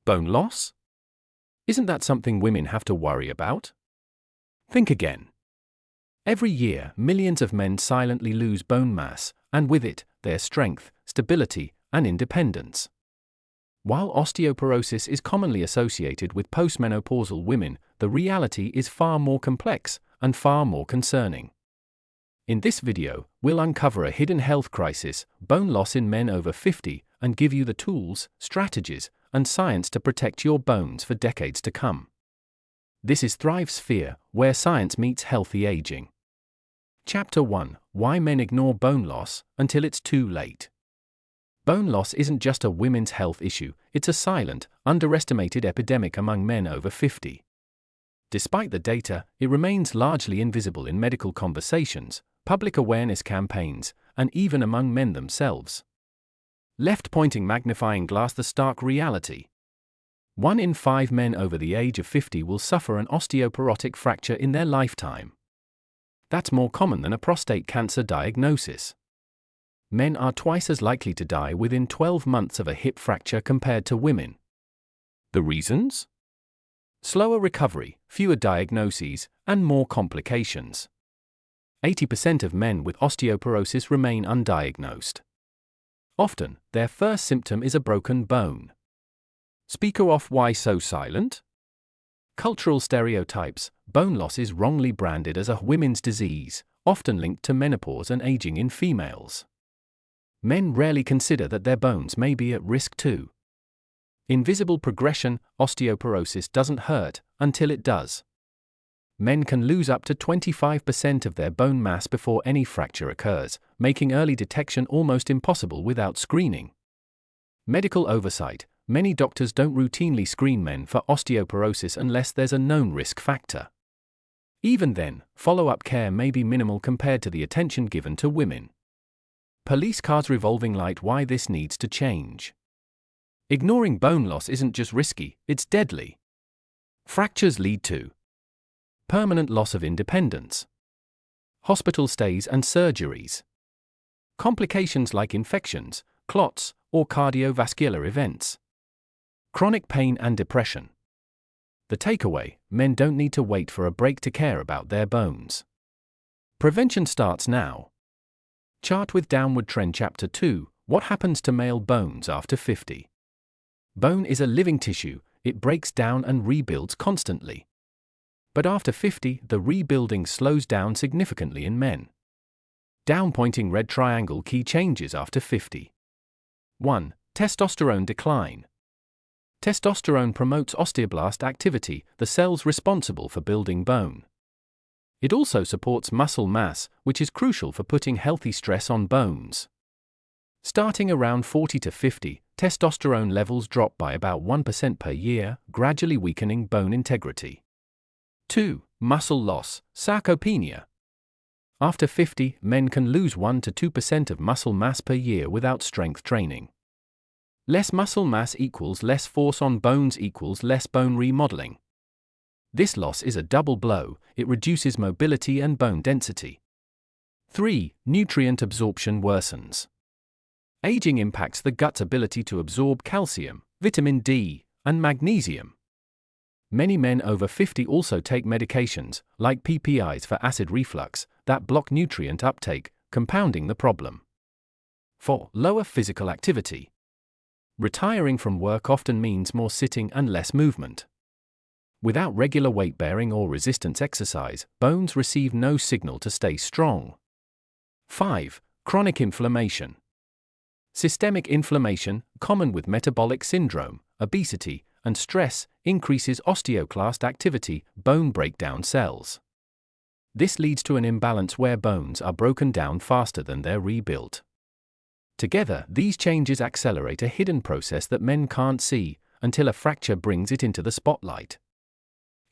Bone loss? Isn't that something women have to worry about? Think again. Every year, millions of men silently lose bone mass, and with it, their strength, stability, and independence. While osteoporosis is commonly associated with postmenopausal women, the reality is far more complex and far more concerning. In this video, we'll uncover a hidden health crisis, bone loss in men over 50, and give you the tools, strategies, and science to protect your bones for decades to come. This is Thrive Sphere, where science meets healthy aging. Chapter 1: Why Men Ignore Bone Loss Until It's Too Late. Bone loss isn't just a women's health issue, it's a silent, underestimated epidemic among men over 50. Despite the data, it remains largely invisible in medical conversations, public awareness campaigns, and even among men themselves. Left-pointing magnifying glass: the stark reality. 1 in 5 men over the age of 50 will suffer an osteoporotic fracture in their lifetime. That's more common than a prostate cancer diagnosis. Men are twice as likely to die within 12 months of a hip fracture compared to women. The reasons? Slower recovery, fewer diagnoses, and more complications. 80% of men with osteoporosis remain undiagnosed. Often, their first symptom is a broken bone. Speaker off: why so silent? Cultural stereotypes: bone loss is wrongly branded as a women's disease, often linked to menopause and aging in females. Men rarely consider that their bones may be at risk too. Invisible progression: osteoporosis doesn't hurt until it does. Men can lose up to 25% of their bone mass before any fracture occurs, making early detection almost impossible without screening. Medical oversight: many doctors don't routinely screen men for osteoporosis unless there's a known risk factor. Even then, follow-up care may be minimal compared to the attention given to women. Police cars revolving light: why this needs to change. Ignoring bone loss isn't just risky, it's deadly. Fractures lead to permanent loss of independence, hospital stays and surgeries, complications like infections, clots, or cardiovascular events, chronic pain and depression. The takeaway: men don't need to wait for a break to care about their bones. Prevention starts now. Chart with downward trend. Chapter 2: What happens to male bones after 50? Bone is a living tissue, it breaks down and rebuilds constantly. But after 50, the rebuilding slows down significantly in men. Down-pointing red triangle: key changes after 50. 1. Testosterone decline. Testosterone promotes osteoblast activity, the cells responsible for building bone. It also supports muscle mass, which is crucial for putting healthy stress on bones. Starting around 40 to 50, testosterone levels drop by about 1% per year, gradually weakening bone integrity. 2. Muscle loss, sarcopenia. After 50, men can lose 1 to 2% of muscle mass per year without strength training. Less muscle mass equals less force on bones equals less bone remodeling. This loss is a double blow: it reduces mobility and bone density. 3. Nutrient absorption worsens. Aging impacts the gut's ability to absorb calcium, vitamin D, and magnesium. Many men over 50 also take medications, like PPIs for acid reflux, that block nutrient uptake, compounding the problem. 4. Lower physical activity. Retiring from work often means more sitting and less movement. Without regular weight-bearing or resistance exercise, bones receive no signal to stay strong. 5. Chronic inflammation. Systemic inflammation, common with metabolic syndrome, obesity, and stress, increases osteoclast activity, bone breakdown cells. This leads to an imbalance where bones are broken down faster than they're rebuilt. Together, these changes accelerate a hidden process that men can't see until a fracture brings it into the spotlight.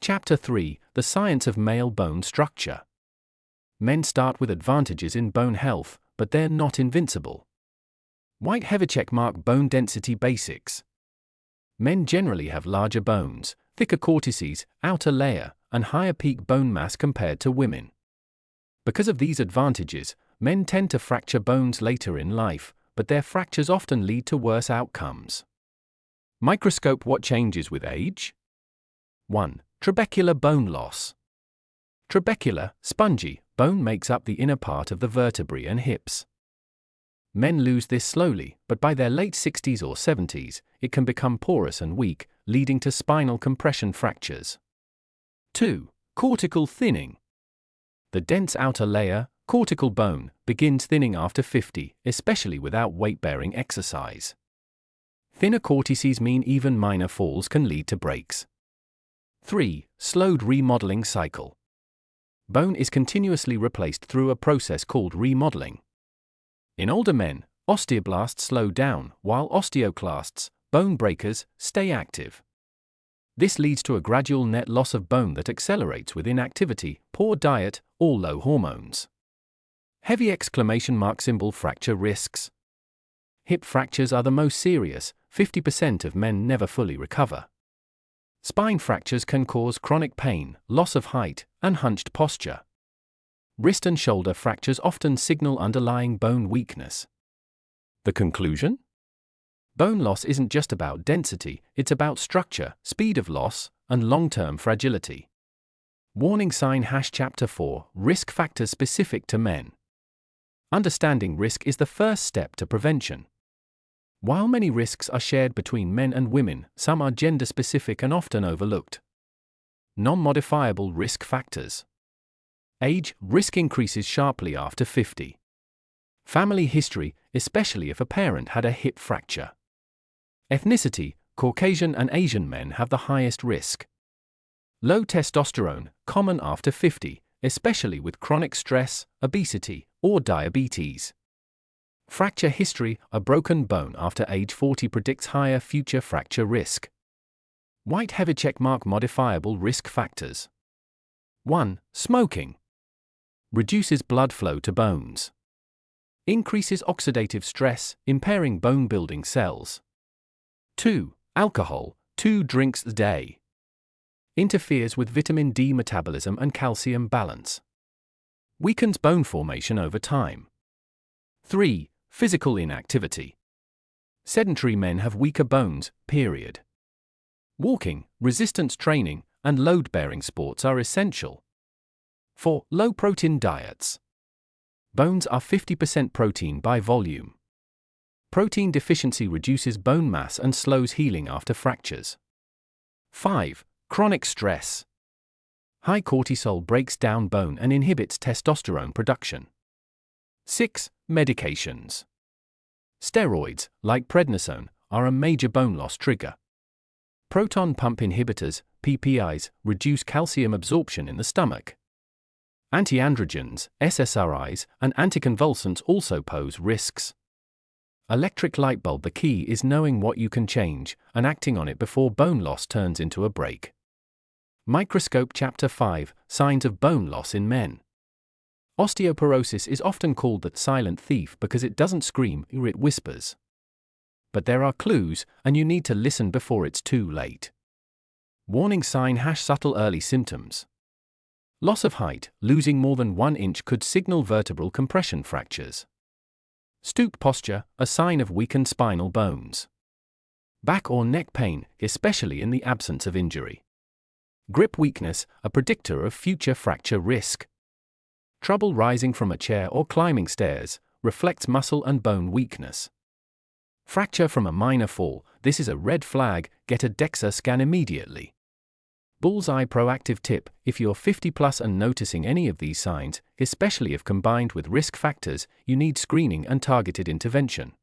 Chapter 3: The Science of Male Bone Structure. Men start with advantages in bone health, but they're not invincible. White-Hever bone density basics. Men generally have larger bones, thicker cortices, outer layer, and higher peak bone mass compared to women. Because of these advantages, men tend to fracture bones later in life, but their fractures often lead to worse outcomes. Microscope: what changes with age? 1. Trabecular bone loss. Trabecular, spongy, bone makes up the inner part of the vertebrae and hips. Men lose this slowly, but by their late 60s or 70s, it can become porous and weak, leading to spinal compression fractures. 2. Cortical thinning. The dense outer layer, cortical bone, begins thinning after 50, especially without weight-bearing exercise. Thinner cortices mean even minor falls can lead to breaks. 3. Slowed remodeling cycle. Bone is continuously replaced through a process called remodeling. In older men, osteoblasts slow down, while osteoclasts, bone breakers, stay active. This leads to a gradual net loss of bone that accelerates with inactivity, poor diet, or low hormones. Heavy exclamation mark symbol: fracture risks. Hip fractures are the most serious, 50% of men never fully recover. Spine fractures can cause chronic pain, loss of height, and hunched posture. Wrist and shoulder fractures often signal underlying bone weakness. The conclusion? Bone loss isn't just about density, it's about structure, speed of loss, and long-term fragility. Warning sign: Chapter 4, Risk factors specific to men. Understanding risk is the first step to prevention. While many risks are shared between men and women, some are gender-specific and often overlooked. Non-modifiable risk factors. Age: risk increases sharply after 50. Family history, especially if a parent had a hip fracture. Ethnicity: Caucasian and Asian men have the highest risk. Low testosterone, common after 50, especially with chronic stress, obesity, or diabetes. Fracture history: a broken bone after age 40 predicts higher future fracture risk. White-heavy checkmark modifiable risk factors. 1. Smoking. Reduces blood flow to bones. Increases oxidative stress, impairing bone-building cells. 2. Alcohol, 2 drinks a day. Interferes with vitamin D metabolism and calcium balance. Weakens bone formation over time. 3. Physical inactivity. Sedentary men have weaker bones, period. Walking, resistance training, and load-bearing sports are essential. 4. Low-protein diets. Bones are 50% protein by volume. Protein deficiency reduces bone mass and slows healing after fractures. 5. Chronic stress. High cortisol breaks down bone and inhibits testosterone production. 6. Medications. Steroids, like prednisone, are a major bone loss trigger. Proton pump inhibitors, PPIs, reduce calcium absorption in the stomach. Antiandrogens, SSRIs, and anticonvulsants also pose risks. Electric light bulb: the key is knowing what you can change and acting on it before bone loss turns into a break. Microscope: Chapter 5, Signs of bone loss in men. Osteoporosis is often called the silent thief because it doesn't scream, it whispers. But there are clues, and you need to listen before it's too late. Warning sign: subtle early symptoms. Loss of height: losing more than 1 inch could signal vertebral compression fractures. Stoop posture: a sign of weakened spinal bones. Back or neck pain, especially in the absence of injury. Grip weakness: a predictor of future fracture risk. Trouble rising from a chair or climbing stairs, reflects muscle and bone weakness. Fracture from a minor fall: this is a red flag, get a DEXA scan immediately. Bullseye proactive tip: if you're 50 plus and noticing any of these signs, especially if combined with risk factors, you need screening and targeted intervention.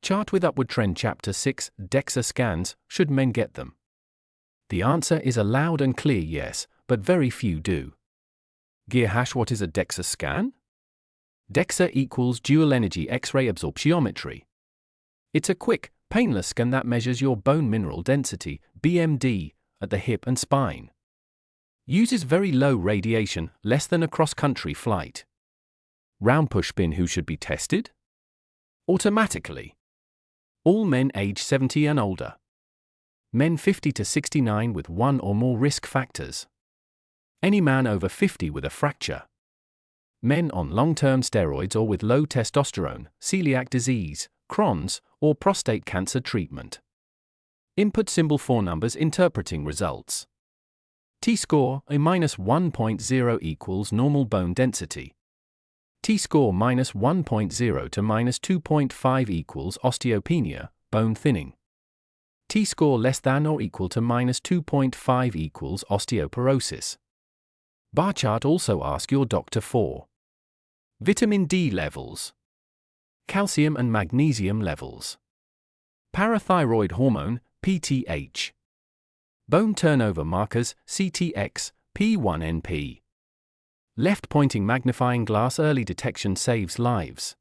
Chart with upward trend: Chapter 6, DEXA scans, should men get them? The answer is a loud and clear yes, but very few do. Gear: what is a DEXA scan? DEXA equals dual energy X-ray absorptiometry. It's a quick, painless scan that measures your bone mineral density, BMD, at the hip and spine. Uses very low radiation, less than a cross-country flight. Round push pin: who should be tested? Automatically. All men age 70 and older. Men 50 to 69 with 1 or more risk factors. Any man over 50 with a fracture. Men on long-term steroids or with low testosterone, celiac disease, Crohn's, or prostate cancer treatment. Input symbol 4 numbers interpreting results. T-score A-1.0 equals normal bone density. T-score -1.0 to -2.5 equals osteopenia, bone thinning. T-score less than or equal to -2.5 equals osteoporosis. Bar chart also ask your doctor for vitamin D levels, calcium and magnesium levels, parathyroid hormone, PTH, bone turnover markers, CTX, P1NP. Left-pointing magnifying glass early detection saves lives.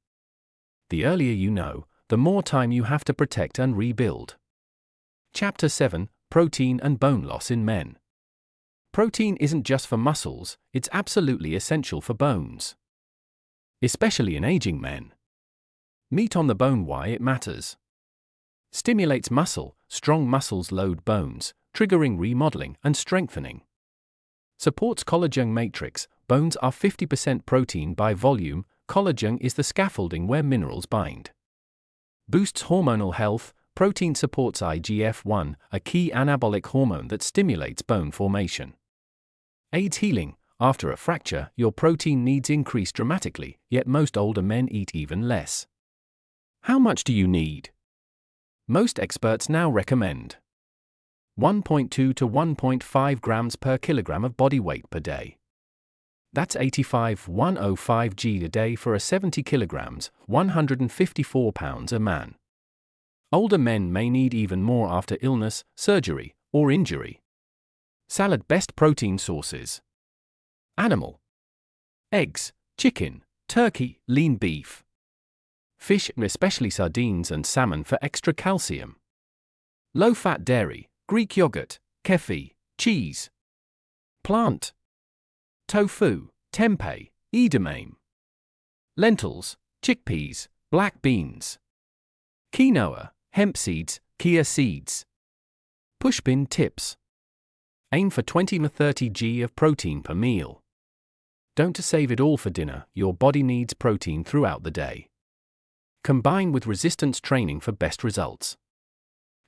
The earlier you know, the more time you have to protect and rebuild. Chapter 7, Protein and Bone Loss in Men. Protein isn't just for muscles, it's absolutely essential for bones. Especially in aging men. Meat on the bone. Why it matters. Stimulates muscle, strong muscles load bones, triggering remodeling and strengthening. Supports collagen matrix, bones are 50% protein by volume, collagen is the scaffolding where minerals bind. Boosts hormonal health, protein supports IGF-1, a key anabolic hormone that stimulates bone formation. Aids healing, after a fracture, your protein needs increase dramatically, yet most older men eat even less. How much do you need? Most experts now recommend 1.2 to 1.5 grams per kilogram of body weight per day. That's 105 g a day for a 70 kilograms, 154 pounds a man. Older men may need even more after illness, surgery, or injury. Salad. Best protein sources. Animal. Eggs, chicken, turkey, lean beef. Fish, especially sardines and salmon for extra calcium. Low-fat dairy, Greek yogurt, kefir, cheese. Plant. Tofu, tempeh, edamame. Lentils, chickpeas, black beans. Quinoa, hemp seeds, chia seeds. Pushpin tips. Aim for 20 to 30 g of protein per meal. Don't save it all for dinner, your body needs protein throughout the day. Combine with resistance training for best results.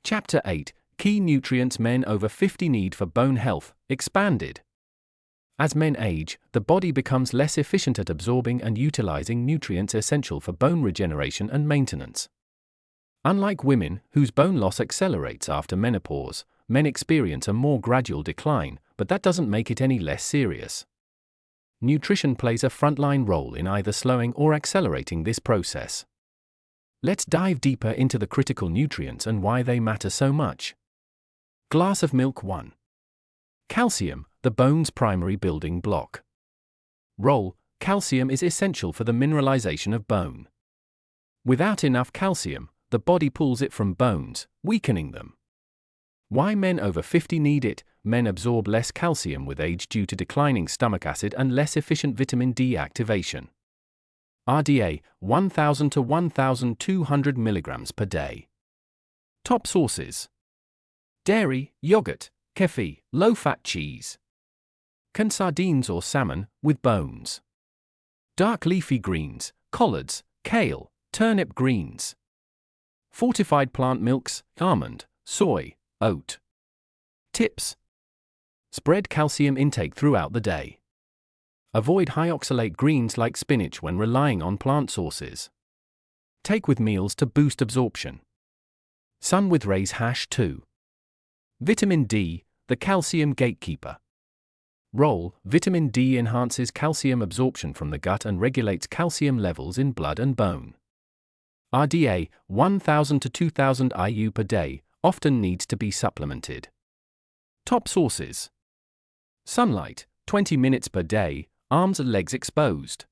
Chapter 8, Key Nutrients Men over 50 Need for Bone Health, expanded. As men age, the body becomes less efficient at absorbing and utilizing nutrients essential for bone regeneration and maintenance. Unlike women, whose bone loss accelerates after menopause, men experience a more gradual decline, but that doesn't make it any less serious. Nutrition plays a frontline role in either slowing or accelerating this process. Let's dive deeper into the critical nutrients and why they matter so much. Glass of milk 1. Calcium, the bone's primary building block. Role: calcium is essential for the mineralization of bone. Without enough calcium, the body pulls it from bones, weakening them. Why men over 50 need it? Men absorb less calcium with age due to declining stomach acid and less efficient vitamin D activation. RDA, 1,000 to 1,200 milligrams per day. Top sources: dairy, yogurt, kefir, low-fat cheese. Can sardines or salmon, with bones. Dark leafy greens, collards, kale, turnip greens. Fortified plant milks, almond, soy, oat. Tips: spread calcium intake throughout the day. Avoid high oxalate greens like spinach when relying on plant sources. Take with meals to boost absorption. Sun with rays #2. Vitamin D, the calcium gatekeeper. Role: vitamin D enhances calcium absorption from the gut and regulates calcium levels in blood and bone. RDA, 1,000 to 2,000 IU per day, often needs to be supplemented. Top sources: sunlight, 20 minutes per day, arms and legs exposed.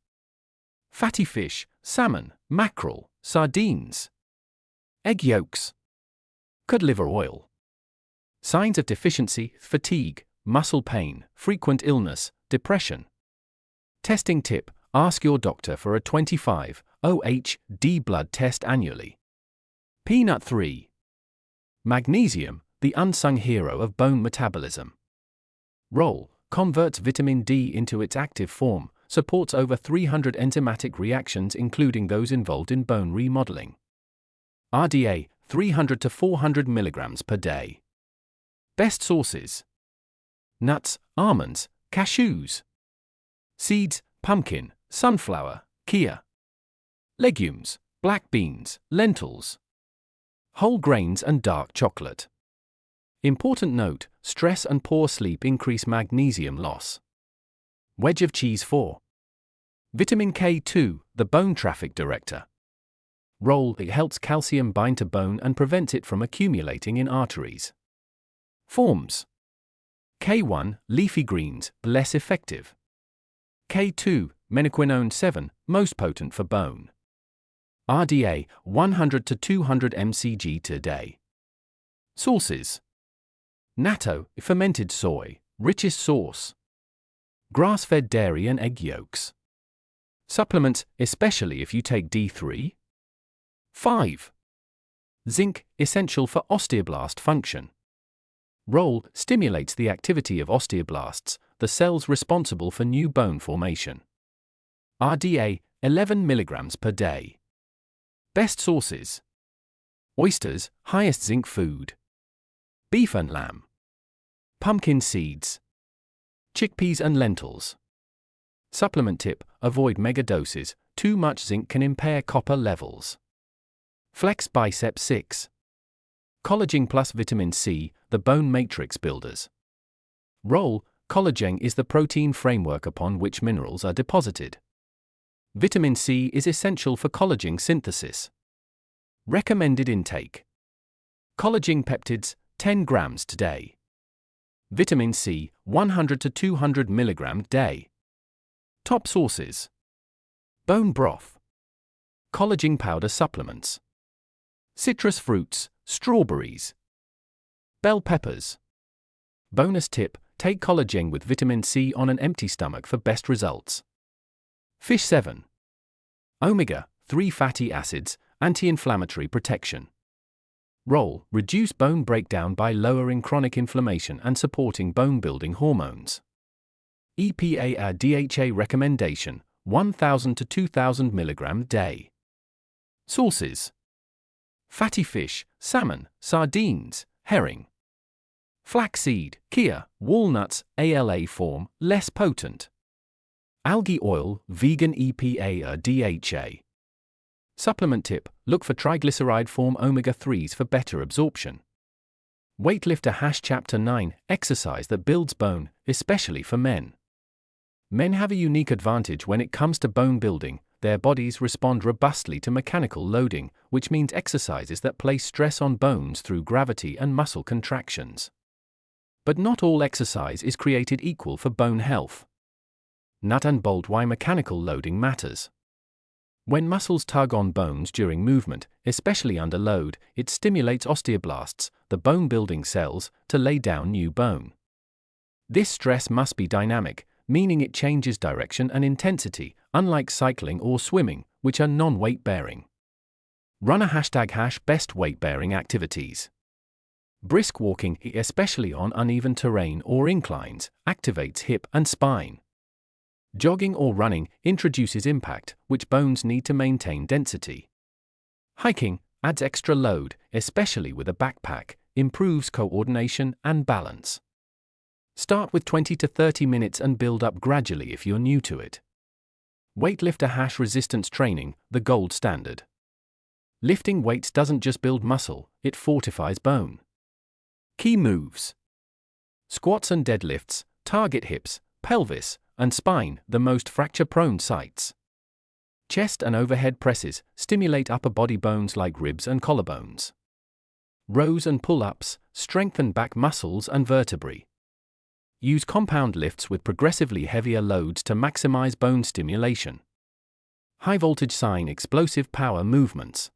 Fatty fish, salmon, mackerel, sardines. Egg yolks. Cod liver oil. Signs of deficiency: fatigue, muscle pain, frequent illness, depression. Testing tip: ask your doctor for a 25-OH-D blood test annually. Peanut 3. Magnesium, the unsung hero of bone metabolism. Role: converts vitamin D into its active form, supports over 300 enzymatic reactions including those involved in bone remodeling. RDA, 300 to 400 mg per day. Best sources: nuts, almonds, cashews. Seeds: pumpkin, sunflower, chia. Legumes: black beans, lentils. Whole grains and dark chocolate. Important note: stress and poor sleep increase magnesium loss. Wedge of cheese 4. Vitamin K2, the bone traffic director. Role: it helps calcium bind to bone and prevents it from accumulating in arteries. Forms: K1, leafy greens, less effective. K2, menaquinone 7, most potent for bone. RDA, 100 to 200 mcg per day. Sources: natto, fermented soy, richest source. Grass-fed dairy and egg yolks. Supplements, especially if you take D3. 5. Zinc, essential for osteoblast function. Role: stimulates the activity of osteoblasts, the cells responsible for new bone formation. RDA, 11 mg per day. Best sources: oysters, highest zinc food. Beef and lamb. Pumpkin seeds. Chickpeas and lentils. Supplement tip: avoid megadoses, too much zinc can impair copper levels. Flex bicep 6. Collagen plus vitamin C, the bone matrix builders. Role: collagen is the protein framework upon which minerals are deposited. Vitamin C is essential for collagen synthesis. Recommended intake: collagen peptides, 10 grams today. Vitamin C, 100 to 200 mg day. Top sources: bone broth. Collagen powder supplements. Citrus fruits, strawberries. Bell peppers. Bonus tip: take collagen with vitamin C on an empty stomach for best results. Fish 7. Omega-3 fatty acids, anti-inflammatory protection. Role: reduce bone breakdown by lowering chronic inflammation and supporting bone-building hormones. EPA DHA recommendation, 1000 to 2000 mg day. Sources: fatty fish, salmon, sardines, herring. Flaxseed, chia, walnuts, ALA form, less potent. Algae oil, vegan EPA DHA. Supplement tip: look for triglyceride form omega-3s for better absorption. Weightlifter Chapter 9, exercise that builds bone, especially for men. Men have a unique advantage when it comes to bone building. Their bodies respond robustly to mechanical loading, which means exercises that place stress on bones through gravity and muscle contractions. But not all exercise is created equal for bone health. Nut and bolt why mechanical loading matters. When muscles tug on bones during movement, especially under load, it stimulates osteoblasts, the bone-building cells, to lay down new bone. This stress must be dynamic, meaning it changes direction and intensity, unlike cycling or swimming, which are non-weight-bearing. Run a #best weight-bearing activities. Brisk walking, especially on uneven terrain or inclines, activates hip and spine. Jogging or running introduces impact, which bones need to maintain density. Hiking adds extra load, especially with a backpack, improves coordination and balance. Start with 20 to 30 minutes and build up gradually if you're new to it. Weightlifter resistance training, the gold standard. Lifting weights doesn't just build muscle, it fortifies bone. Key moves: squats and deadlifts, target hips, pelvis, and spine, the most fracture-prone sites. Chest and overhead presses stimulate upper body bones like ribs and collarbones. Rows and pull-ups strengthen back muscles and vertebrae. Use compound lifts with progressively heavier loads to maximize bone stimulation. High-voltage sine explosive power movements.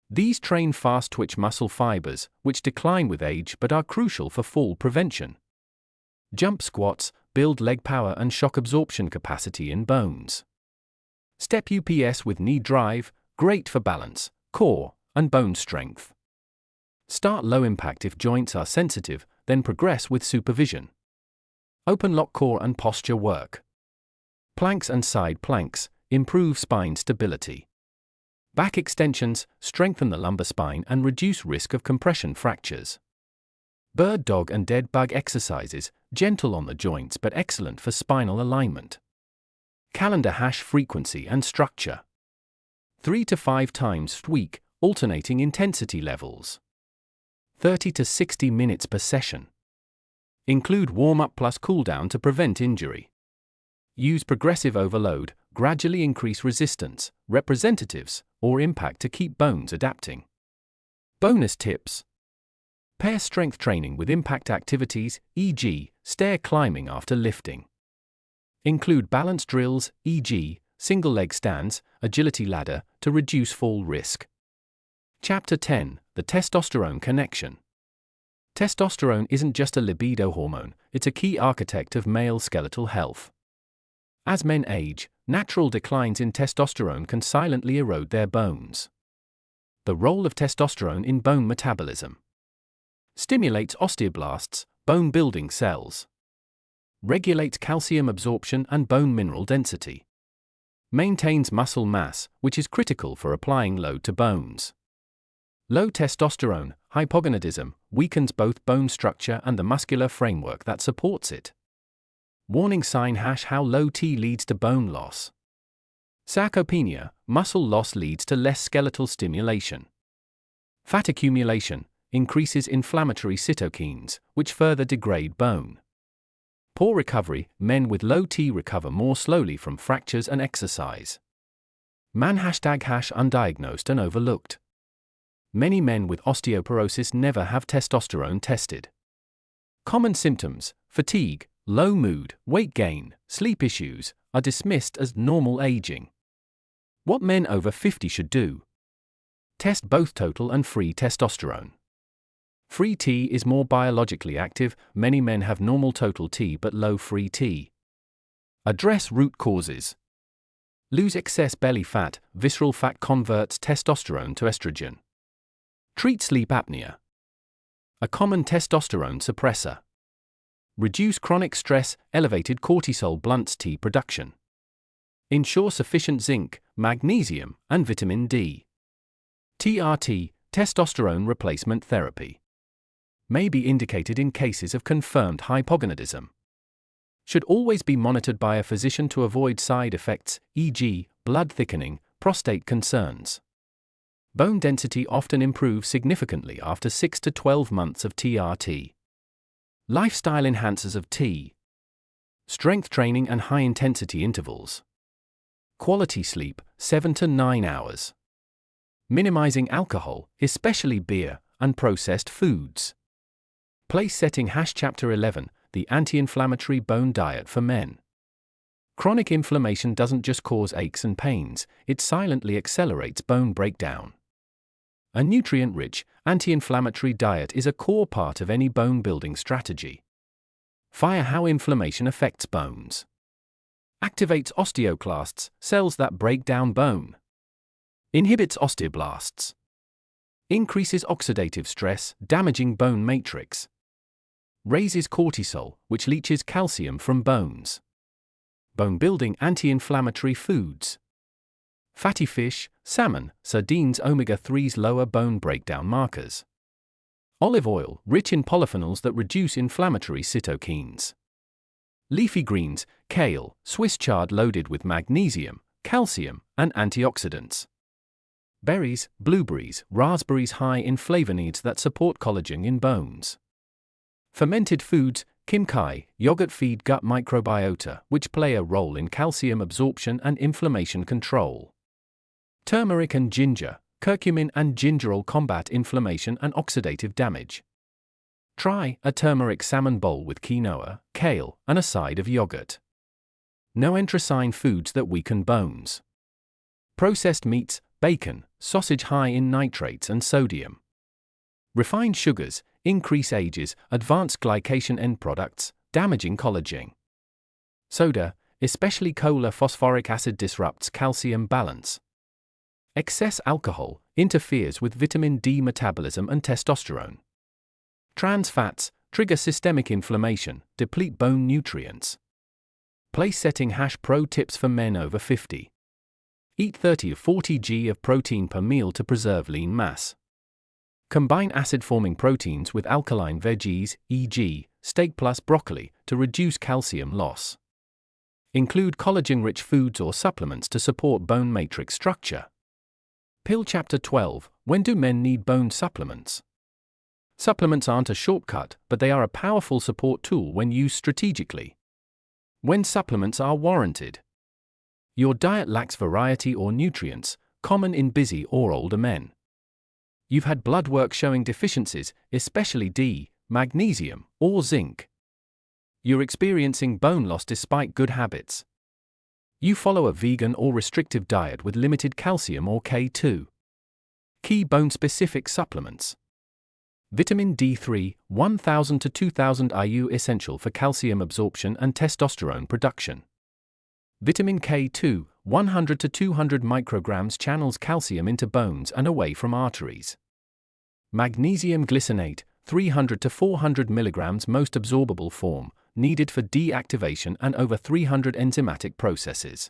These train fast-twitch muscle fibers, which decline with age but are crucial for fall prevention. Jump squats build leg power and shock absorption capacity in bones. Step UPS with knee drive, great for balance, core, and bone strength. Start low impact if joints are sensitive, then progress with supervision. Open lock core and posture work. Planks and side planks improve spine stability. Back extensions strengthen the lumbar spine and reduce risk of compression fractures. Bird dog and dead bug exercises, gentle on the joints but excellent for spinal alignment. Calendar hash frequency and structure. 3 to 5 times a week, alternating intensity levels. 30 to 60 minutes per session. Include warm-up plus cool-down to prevent injury. Use progressive overload, gradually increase resistance, representatives, or impact to keep bones adapting. Bonus tips. Pair strength training with impact activities, e.g., stair climbing after lifting. Include balance drills, e.g., single leg stands, agility ladder, to reduce fall risk. Chapter 10: The Testosterone Connection. Testosterone isn't just a libido hormone, it's a key architect of male skeletal health. As men age, natural declines in testosterone can silently erode their bones. The role of testosterone in bone metabolism. Stimulates osteoblasts, bone-building cells. Regulates calcium absorption and bone mineral density. Maintains muscle mass, which is critical for applying load to bones. Low testosterone, hypogonadism, weakens both bone structure and the muscular framework that supports it. Warning sign # how low T leads to bone loss. Sarcopenia, muscle loss leads to less skeletal stimulation. Fat accumulation, increases inflammatory cytokines, which further degrade bone. Poor recovery, men with low T recover more slowly from fractures and exercise. Man #, undiagnosed and overlooked. Many men with osteoporosis never have testosterone tested. Common symptoms: fatigue, low mood, weight gain, sleep issues, are dismissed as normal aging. What men over 50 should do: test both total and free testosterone. Free T is more biologically active. Many men have normal total T but low free T. Address root causes. Lose excess belly fat. Visceral fat converts testosterone to estrogen. Treat sleep apnea, a common testosterone suppressor. Reduce chronic stress. Elevated cortisol blunts T production. Ensure sufficient zinc, magnesium, and vitamin D. TRT, testosterone replacement therapy, may be indicated in cases of confirmed hypogonadism. Should always be monitored by a physician to avoid side effects, e.g., blood thickening, prostate concerns. Bone density often improves significantly after 6 to 12 months of TRT. Lifestyle enhancers of T. Strength training and high-intensity intervals. Quality sleep, 7 to 9 hours. Minimizing alcohol, especially beer, and processed foods. Place setting # Chapter 11, the anti-inflammatory bone diet for men. Chronic inflammation doesn't just cause aches and pains, it silently accelerates bone breakdown. A nutrient-rich, anti-inflammatory diet is a core part of any bone-building strategy. Fire how inflammation affects bones. Activates osteoclasts, cells that break down bone. Inhibits osteoblasts. Increases oxidative stress, damaging bone matrix. Raises cortisol, which leaches calcium from bones. Bone-building anti-inflammatory foods. Fatty fish, salmon, sardines. Omega-3s lower bone breakdown markers. Olive oil, rich in polyphenols that reduce inflammatory cytokines. Leafy greens, kale, Swiss chard loaded with magnesium, calcium, and antioxidants. Berries, blueberries, raspberries high in flavonoids that support collagen in bones. Fermented foods, kimchi, yogurt feed gut microbiota, which play a role in calcium absorption and inflammation control. Turmeric and ginger, curcumin and gingerol combat inflammation and oxidative damage. Try a turmeric salmon bowl with quinoa, kale, and a side of yogurt. No entrecine foods that weaken bones. Processed meats, bacon, sausage high in nitrates and sodium. Refined sugars, increase ages, advanced glycation end products, damaging collagen. Soda, especially cola phosphoric acid disrupts calcium balance. Excess alcohol, interferes with vitamin D metabolism and testosterone. Trans fats, trigger systemic inflammation, deplete bone nutrients. Place-setting #pro tips for men over 50. Eat 30 to 40 g of protein per meal to preserve lean mass. Combine acid-forming proteins with alkaline veggies, e.g., steak plus broccoli, to reduce calcium loss. Include collagen-rich foods or supplements to support bone matrix structure. Pill Chapter 12. When do men need bone supplements? Supplements aren't a shortcut, but they are a powerful support tool when used strategically. When supplements are warranted. Your diet lacks variety or nutrients, common in busy or older men. You've had blood work showing deficiencies, especially D, magnesium, or zinc. You're experiencing bone loss despite good habits. You follow a vegan or restrictive diet with limited calcium or K2. Key bone-specific supplements. Vitamin D3, 1000 to 2000 IU, essential for calcium absorption and testosterone production. Vitamin K2, 100 to 200 micrograms, channels calcium into bones and away from arteries. Magnesium glycinate, 300 to 400 milligrams, most absorbable form, needed for deactivation and over 300 enzymatic processes.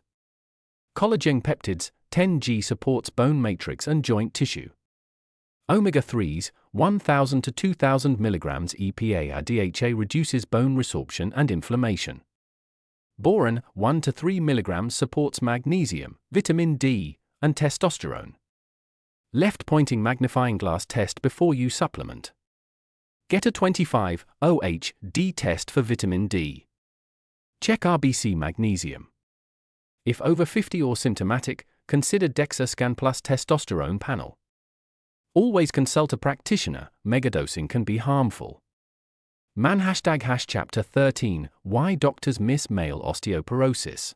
Collagen peptides, 10 g, supports bone matrix and joint tissue. Omega-3s, 1000 to 2000 milligrams EPA, DHA, reduces bone resorption and inflammation. Boron, 1 to 3 milligrams, supports magnesium, vitamin D, and testosterone. Left-pointing magnifying glass test before you supplement. Get a 25-OH-D test for vitamin D. Check RBC magnesium. If over 50 or symptomatic, consider DEXA scan plus testosterone panel. Always consult a practitioner, megadosing can be harmful. Man #Chapter 13, Why doctors miss male osteoporosis.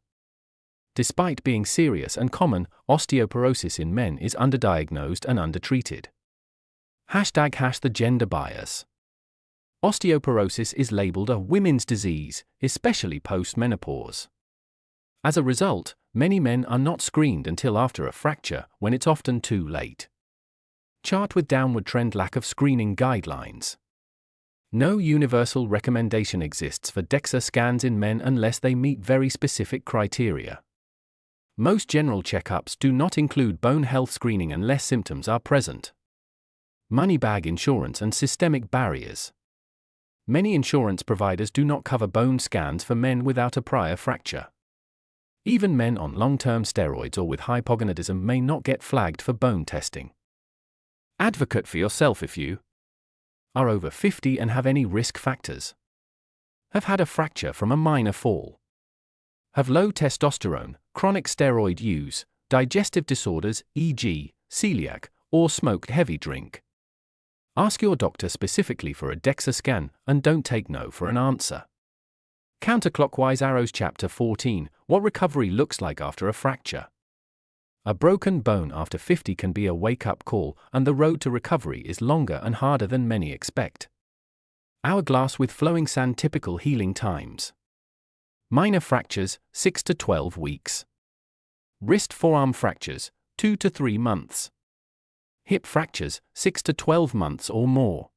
Despite being serious and common, osteoporosis in men is underdiagnosed and undertreated. #The gender bias. Osteoporosis is labeled a women's disease, especially post-menopause. As a result, many men are not screened until after a fracture, when it's often too late. Chart with downward trend. Lack of screening guidelines. No universal recommendation exists for DEXA scans in men unless they meet very specific criteria. Most general checkups do not include bone health screening unless symptoms are present. Money bag insurance and systemic barriers. Many insurance providers do not cover bone scans for men without a prior fracture. Even men on long-term steroids or with hypogonadism may not get flagged for bone testing. Advocate for yourself if you are over 50 and have any risk factors. Have had a fracture from a minor fall. Have low testosterone, chronic steroid use, digestive disorders, e.g., celiac, or smoked heavy drink. Ask your doctor specifically for a DEXA scan and don't take no for an answer. Counterclockwise arrows. Chapter 14, What recovery looks like after a fracture. A broken bone after 50 can be a wake-up call, and the road to recovery is longer and harder than many expect. Hourglass with flowing sand. Typical healing times. Minor fractures, 6 to 12 weeks. Wrist forearm fractures, 2 to 3 months. Hip fractures, 6 to 12 months or more.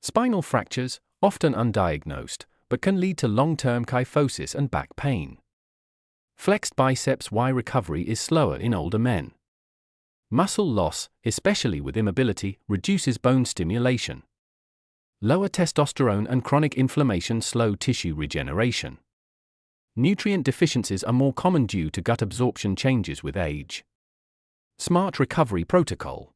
Spinal fractures, often undiagnosed, but can lead to long-term kyphosis and back pain. Flexed biceps. Why recovery is slower in older men. Muscle loss, especially with immobility, reduces bone stimulation. Lower testosterone and chronic inflammation slow tissue regeneration. Nutrient deficiencies are more common due to gut absorption changes with age. Smart recovery protocol.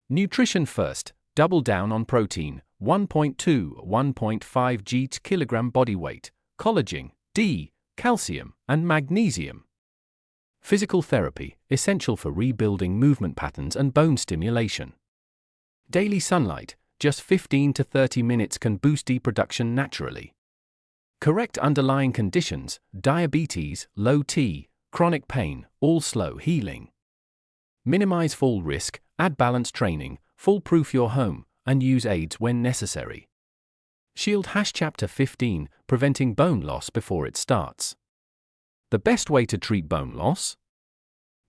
Nutrition first, double down on protein, 1.2-1.5 g to kilogram body weight, collagen, D, calcium, and magnesium. Physical therapy, essential for rebuilding movement patterns and bone stimulation. Daily sunlight, just 15 to 30 minutes, can boost D production naturally. Correct underlying conditions, diabetes, low T, chronic pain, all slow healing. Minimize fall risk, add balance training, foolproof your home, and use aids when necessary. Shield #Chapter 15, Preventing bone loss before it starts. The best way to treat bone loss?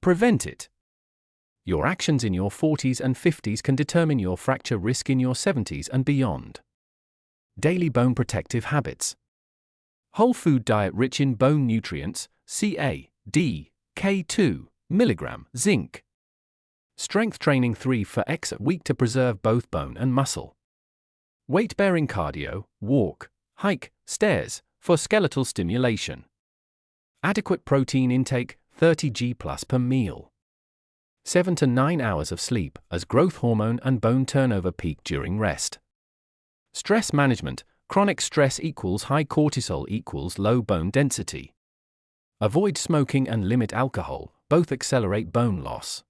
Prevent it. Your actions in your 40s and 50s can determine your fracture risk in your 70s and beyond. Daily bone protective habits. Whole food diet rich in bone nutrients, Ca, D, K2, mg, zinc. Strength training 3 for X a week to preserve both bone and muscle. Weight-bearing cardio, walk, hike, stairs, for skeletal stimulation. Adequate protein intake, 30 g plus per meal. 7 to 9 hours of sleep, as growth hormone and bone turnover peak during rest. Stress management, chronic stress equals high cortisol equals low bone density. Avoid smoking and limit alcohol, both accelerate bone loss.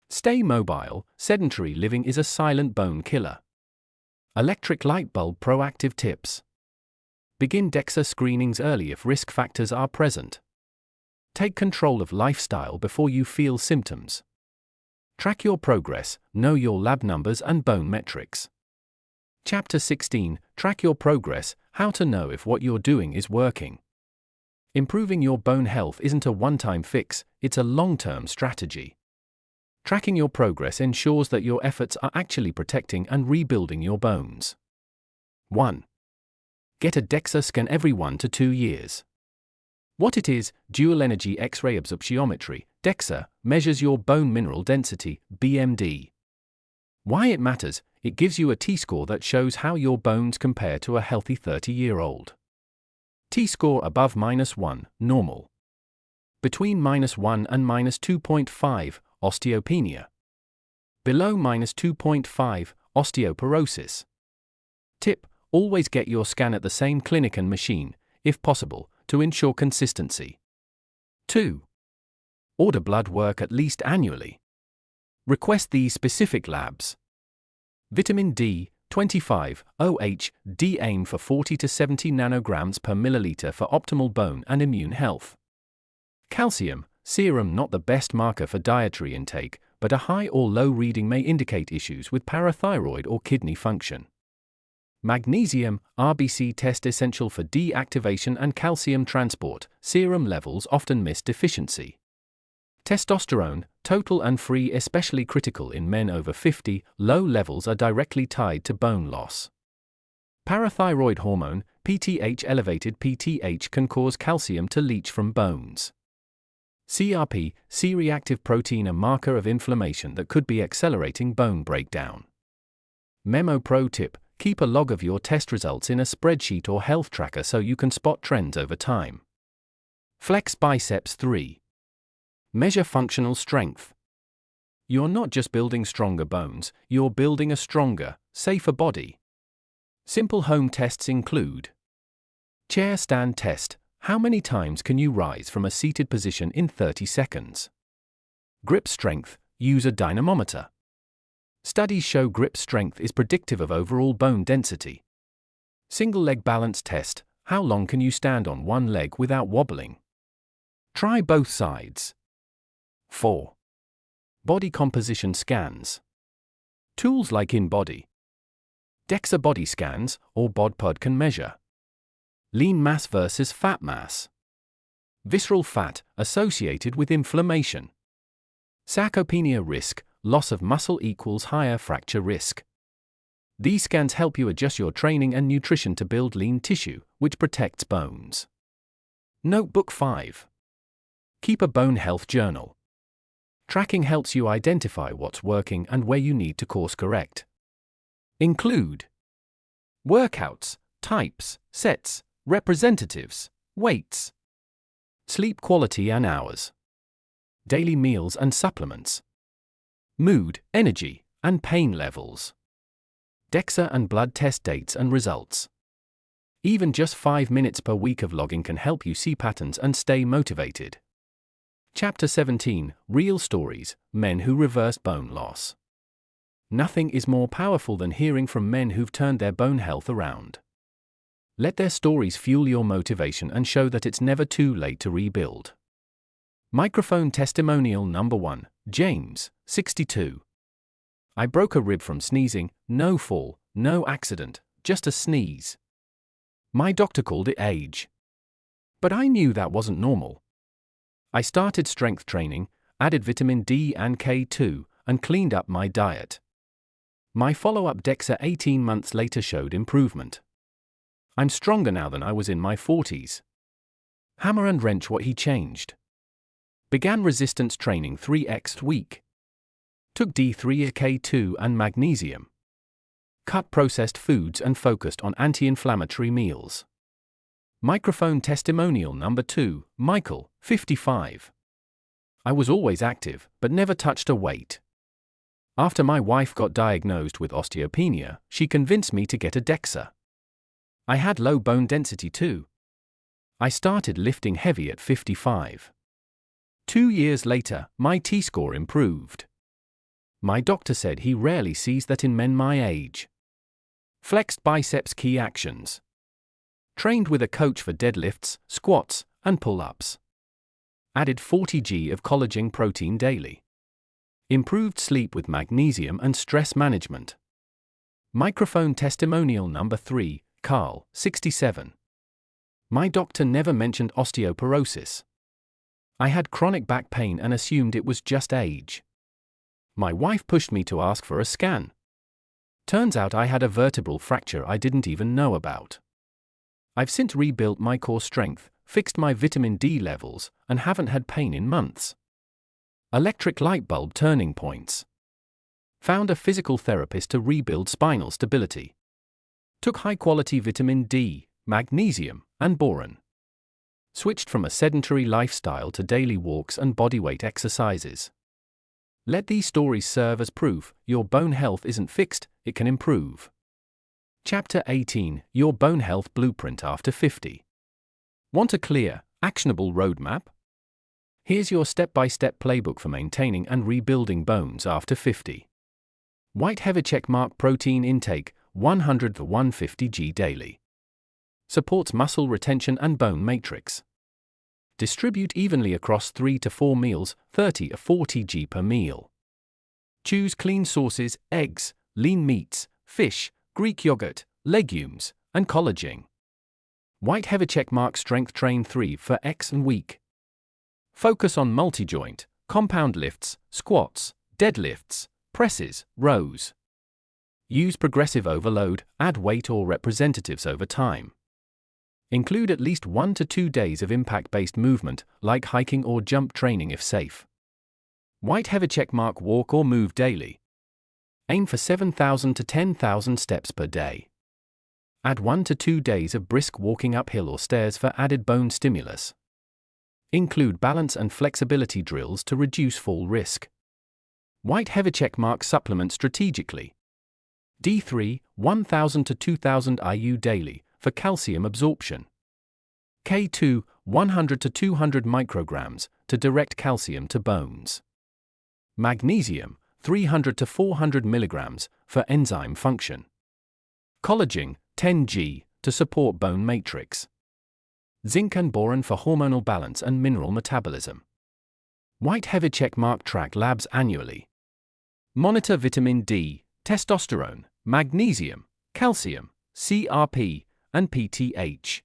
Stay mobile, sedentary living is a silent bone killer. Electric light bulb proactive tips. Begin DEXA screenings early if risk factors are present. Take control of lifestyle before you feel symptoms. Track your progress, know your lab numbers and bone metrics. Chapter 16, Track your progress, how to know if what you're doing is working. Improving your bone health isn't a one-time fix, it's a long-term strategy. Tracking your progress ensures that your efforts are actually protecting and rebuilding your bones. 1. Get a DEXA scan every 1 to 2 years. What it is, dual energy X-ray absorptiometry, DEXA, measures your bone mineral density, BMD. Why it matters, it gives you a T-score that shows how your bones compare to a healthy 30-year-old. T-score above -1, normal. Between -1 and -2.5, osteopenia. Below -2.5, osteoporosis. Tip: always get your scan at the same clinic and machine, if possible, to ensure consistency. 2. Order blood work at least annually. Request these specific labs. Vitamin D, 25, OH, D aim for 40 to 70 nanograms per milliliter for optimal bone and immune health. Calcium, serum not the best marker for dietary intake, but a high or low reading may indicate issues with parathyroid or kidney function. Magnesium, RBC test essential for deactivation and calcium transport, serum levels often miss deficiency. Testosterone, total and free especially critical in men over 50, low levels are directly tied to bone loss. Parathyroid hormone, PTH elevated PTH can cause calcium to leach from bones. CRP, C-reactive protein a marker of inflammation that could be accelerating bone breakdown. Memo pro tip: keep a log of your test results in a spreadsheet or health tracker so you can spot trends over time. Flex biceps 3. Measure functional strength. You're not just building stronger bones, you're building a stronger, safer body. Simple home tests include: chair stand test. How many times can you rise from a seated position in 30 seconds? Grip strength. Use a dynamometer. Studies show grip strength is predictive of overall bone density. Single leg balance test. How long can you stand on one leg without wobbling? Try both sides. 4. Body composition scans. Tools like InBody, DEXA body scans, or BodPod can measure lean mass versus fat mass. Visceral fat associated with inflammation. Sarcopenia risk, loss of muscle equals higher fracture risk. These scans help you adjust your training and nutrition to build lean tissue, which protects bones. Notebook 5. Keep a bone health journal. Tracking helps you identify what's working and where you need to course correct. Include workouts, types, sets, representatives, weights, sleep quality and hours, daily meals and supplements, mood, energy, and pain levels, DEXA and blood test dates and results. Even just 5 minutes per week of logging can help you see patterns and stay motivated. Chapter 17, Real Stories, Men Who Reversed Bone Loss. Nothing is more powerful than hearing from men who've turned their bone health around. Let their stories fuel your motivation and show that it's never too late to rebuild. Microphone testimonial number 1, James, 62. I broke a rib from sneezing, no fall, no accident, just a sneeze. My doctor called it age. But I knew that wasn't normal. I started strength training, added vitamin D and K2, and cleaned up my diet. My follow-up DEXA 18 months later showed improvement. I'm stronger now than I was in my 40s. Hammer and wrench what he changed. Began resistance training 3x week. Took D3, K2 and magnesium. Cut processed foods and focused on anti-inflammatory meals. Microphone testimonial number 2, Michael, 55. I was always active, but never touched a weight. After my wife got diagnosed with osteopenia, she convinced me to get a DEXA. I had low bone density too. I started lifting heavy at 55. 2 years later, my T-score improved. My doctor said he rarely sees that in men my age. Flexed biceps key actions. Trained with a coach for deadlifts, squats, and pull-ups. Added 40 g of collagen protein daily. Improved sleep with magnesium and stress management. Microphone testimonial number 3, Carl, 67. My doctor never mentioned osteoporosis. I had chronic back pain and assumed it was just age. My wife pushed me to ask for a scan. Turns out I had a vertebral fracture I didn't even know about. I've since rebuilt my core strength, fixed my vitamin D levels, and haven't had pain in months. Electric light bulb turning points. Found a physical therapist to rebuild spinal stability. Took high-quality vitamin D, magnesium, and boron. Switched from a sedentary lifestyle to daily walks and bodyweight exercises. Let these stories serve as proof your bone health isn't fixed, it can improve. Chapter 18, Your Bone Health Blueprint After 50. Want a clear, actionable roadmap? Here's your step-by-step playbook for maintaining and rebuilding bones after 50. White heavy checkmark protein intake, 100 to 150 g daily. Supports muscle retention and bone matrix. Distribute evenly across 3 to 4 meals, 30 to 40 g per meal. Choose clean sources, eggs, lean meats, fish, Greek yogurt, legumes, and collagen. White heavy checkmark strength train 3 for X and week. Focus on multi-joint, compound lifts, squats, deadlifts, presses, rows. Use progressive overload, add weight or representatives over time. Include at least 1 to 2 days of impact-based movement, like hiking or jump training if safe. White heavy checkmark walk or move daily. Aim for 7,000 to 10,000 steps per day. Add 1 to 2 days of brisk walking uphill or stairs for added bone stimulus. Include balance and flexibility drills to reduce fall risk. White heavy checkmark supplement strategically. D3, 1,000 to 2,000 IU daily for calcium absorption. K2, 100 to 200 micrograms to direct calcium to bones. Magnesium, 300 to 400 milligrams for enzyme function. Collagen, 10 g to support bone matrix. Zinc and boron for hormonal balance and mineral metabolism. White heavy checkmark track labs annually. Monitor vitamin D, testosterone, magnesium, calcium, CRP, and PTH.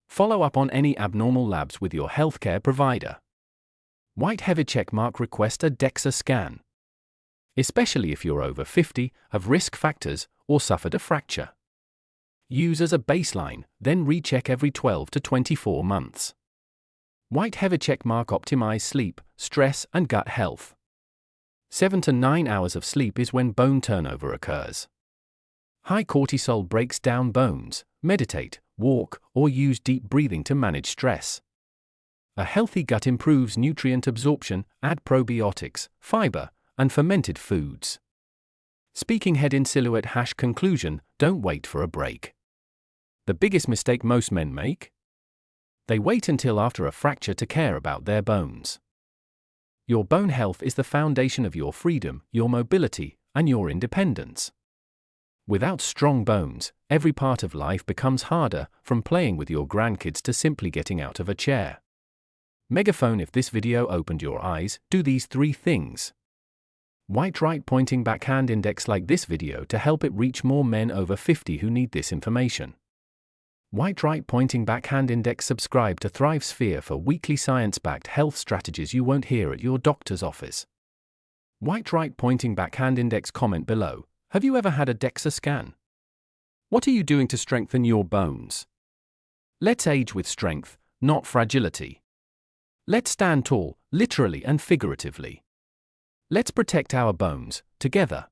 Follow up on any abnormal labs with your healthcare provider. White heavy checkmark request a DEXA scan. Especially if you're over 50, have risk factors, or suffered a fracture. Use as a baseline, then recheck every 12 to 24 months. White heavy checkmark optimize sleep, stress, and gut health. 7 to 9 hours of sleep is when bone turnover occurs. High cortisol breaks down bones. Meditate, walk, or use deep breathing to manage stress. A healthy gut improves nutrient absorption, add probiotics, fiber, and fermented foods. Speaking head in silhouette # conclusion, don't wait for a break. The biggest mistake most men make? They wait until after a fracture to care about their bones. Your bone health is the foundation of your freedom, your mobility, and your independence. Without strong bones, every part of life becomes harder, from playing with your grandkids to simply getting out of a chair. Megaphone: if this video opened your eyes, do these 3 things. White right pointing backhand index like this video to help it reach more men over 50 who need this information. White right pointing backhand index. Subscribe to Thrive Sphere for weekly science-backed health strategies you won't hear at your doctor's office. White right pointing backhand index. Comment below. Have you ever had a DEXA scan? What are you doing to strengthen your bones? Let's age with strength, not fragility. Let's stand tall, literally and figuratively. Let's protect our bones, together.